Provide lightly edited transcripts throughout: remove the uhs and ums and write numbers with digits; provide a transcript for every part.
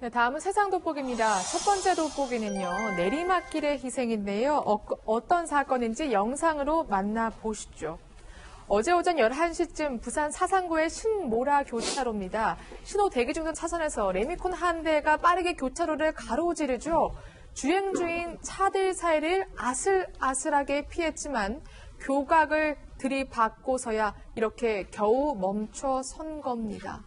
네, 다음은 세상 돋보기입니다. 첫 번째 돋보기는요, 내리막길의 희생인데요. 어떤 사건인지 영상으로 만나보시죠. 어제 오전 11시쯤 부산 사상구의 신모라 교차로입니다. 신호 대기 중던 차선에서 레미콘 한 대가 빠르게 교차로를 가로지르죠. 주행 중인 차들 사이를 아슬아슬하게 피했지만 교각을 들이받고서야 이렇게 겨우 멈춰 선 겁니다.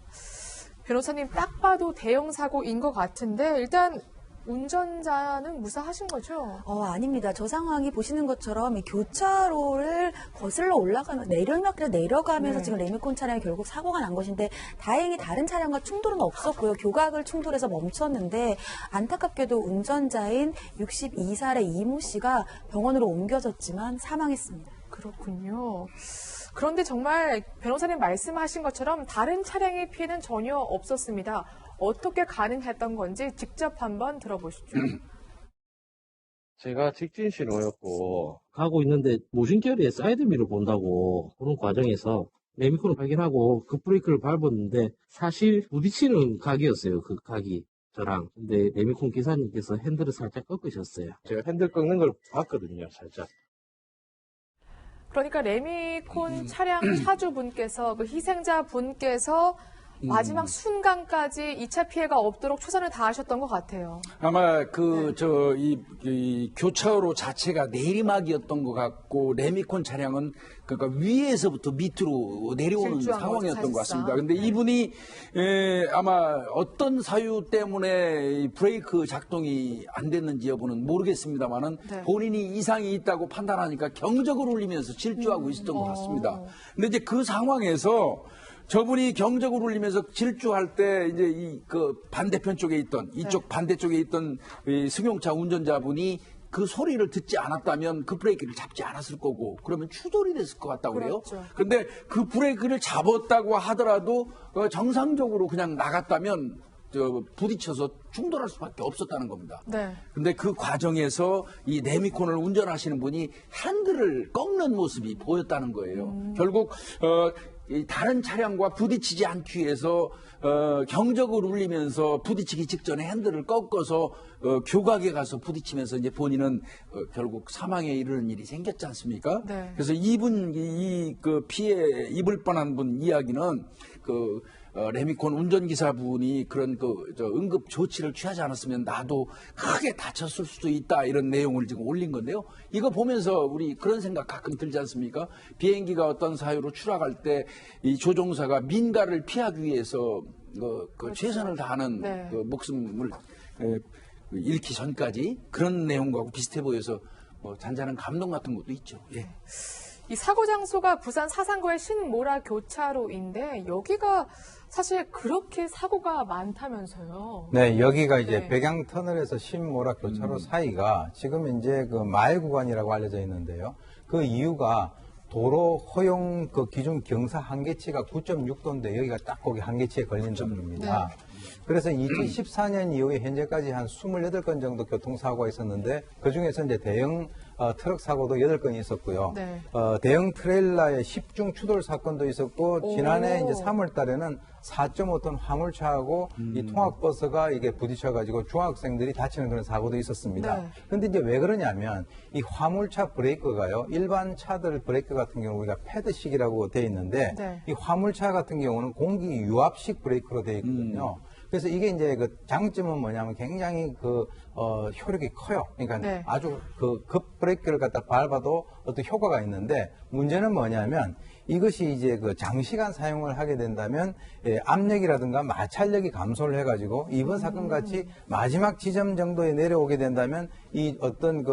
변호사님, 딱 봐도 대형 사고인 것 같은데 일단 운전자는 무사하신 거죠? 아닙니다. 저 상황이 보시는 것처럼 이 교차로를 거슬러 내려가면서 네. 지금 레미콘 차량이 결국 사고가 난 것인데 다행히 다른 차량과 충돌은 없었고요. 교각을 충돌해서 멈췄는데 안타깝게도 운전자인 62살의 이모 씨가 병원으로 옮겨졌지만 사망했습니다. 그렇군요. 그런데 정말 변호사님 말씀하신 것처럼 다른 차량의 피해는 전혀 없었습니다. 어떻게 가능했던 건지 직접 한번 들어보시죠. 제가 직진 신호였고 가고 있는데 무심결에 사이드미러 본다고 그런 과정에서 레미콘을 발견하고 급브레이크를 밟았는데 사실 부딪히는 각이었어요. 그 각이 저랑. 근데 레미콘 기사님께서 핸들을 살짝 꺾으셨어요. 제가 핸들 꺾는 걸 봤거든요. 살짝. 그러니까 레미콘 차량 차주분께서 그 희생자분께서 마지막 순간까지 2차 피해가 없도록 최선을 다하셨던 것 같아요. 아마 이 교차로 자체가 내리막이었던 것 같고 레미콘 차량은 그러니까 위에서부터 밑으로 내려오는 질주한 상황이었던 거죠, 것 같습니다. 사실상. 근데 이분이 아마 어떤 사유 때문에 이 브레이크 작동이 안 됐는지 여부는 모르겠습니다만은 네. 본인이 이상이 있다고 판단하니까 경적을 울리면서 질주하고 있었던 것 같습니다. 근데 이제 그 상황에서 저분이 경적을 울리면서 질주할 때 이제 반대편 쪽에 있던 이쪽 반대쪽에 있던 이 승용차 운전자분이 그 소리를 듣지 않았다면 그 브레이크를 잡지 않았을 거고 그러면 추돌이 됐을 것 같다고 그래요. 그렇죠. 근데 그 브레이크를 잡았다고 하더라도 정상적으로 그냥 나갔다면 부딪혀서 충돌할 수밖에 없었다는 겁니다. 네. 근데 그 과정에서 이 레미콘을 운전하시는 분이 핸들을 꺾는 모습이 보였다는 거예요. 결국 이 다른 차량과 부딪히지 않기 위해서 경적을 울리면서 부딪히기 직전에 핸들을 꺾어서 교각에 가서 부딪히면서 이제 본인은 결국 사망에 이르는 일이 생겼지 않습니까? 네. 그래서 그 피해 입을 뻔한 분 이야기는 레미콘 운전기사분이 그런 응급 조치를 취하지 않았으면 나도 크게 다쳤을 수도 있다 이런 내용을 지금 올린 건데요. 이거 보면서 우리 그런 생각 가끔 들지 않습니까? 비행기가 어떤 사유로 추락할 때 이 조종사가 민가를 피하기 위해서 그렇죠. 최선을 다하는 네. 목숨을 잃기 전까지 그런 내용과 비슷해 보여서 잔잔한 감동 같은 것도 있죠. 예. 이 사고 장소가 부산 사상구의 신모라 교차로인데 여기가 사실 그렇게 사고가 많다면서요. 네, 여기가 이제 네. 백양터널에서 신모라 교차로 사이가 지금 이제 그 마일 구간이라고 알려져 있는데요. 그 이유가 도로 허용 그 기준 경사 한계치가 9.6도인데 여기가 딱 거기 한계치에 걸린 점입니다. 그래서 2014년 이후에 현재까지 한 28건 정도 교통사고가 있었는데 그중에서 이제 대형 트럭 사고도 8건이 있었고요. 네. 대형 트레일러의 10중 추돌 사건도 있었고 지난해 이제 3월 달에는 4.5톤 화물차하고 이 통학버스가 이게 부딪혀가지고 중학생들이 다치는 그런 사고도 있었습니다. 네. 근데 이제 왜 그러냐면 이 화물차 브레이크가요. 일반 차들 브레이크 같은 경우 우리가 패드식이라고 돼 있는데 네. 이 화물차 같은 경우는 공기 유압식 브레이크로 돼 있거든요. 그래서 이게 이제 그 장점은 뭐냐면 굉장히 효력이 커요. 그러니까 네. 아주 급 브레이크를 갖다 밟아도 어떤 효과가 있는데 문제는 뭐냐면 이것이 이제 장시간 사용을 하게 된다면 압력이라든가 마찰력이 감소를 해가지고 이번 사건 같이 마지막 지점 정도에 내려오게 된다면 이 어떤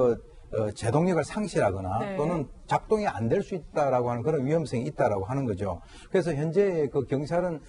제동력을 상실하거나 네. 또는 작동이 안 될 수 있다라고 하는 그런 위험성이 있다라고 하는 거죠. 그래서 현재 경찰은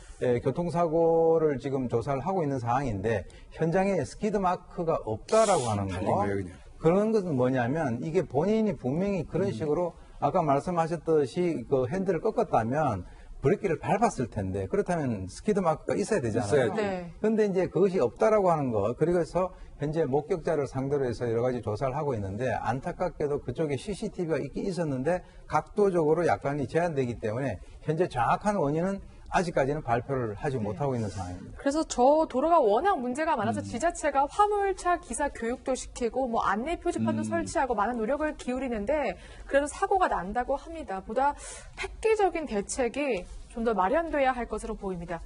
교통사고를 지금 조사를 하고 있는 상황인데 현장에 스키드 마크가 없다라고 하는 거. 거예요, 그냥. 그런 것은 뭐냐면 이게 본인이 분명히 그런 식으로 아까 말씀하셨듯이 핸들을 꺾었다면 브레이크를 밟았을 텐데 그렇다면 스키드 마크가 있어야 되잖아요. 있어야죠. 네. 근데 이제 그것이 없다라고 하는 거. 그래서 현재 목격자를 상대로 해서 여러 가지 조사를 하고 있는데 안타깝게도 그쪽에 CCTV가 있긴 있었는데 각도적으로 약간이 제한되기 때문에 현재 정확한 원인은 아직까지는 발표를 하지 못하고 있는 상황입니다. 그래서 저 도로가 워낙 문제가 많아서 지자체가 화물차 기사 교육도 시키고 뭐 안내 표지판도 설치하고 많은 노력을 기울이는데 그래도 사고가 난다고 합니다. 보다 획기적인 대책이 좀 더 마련돼야 할 것으로 보입니다.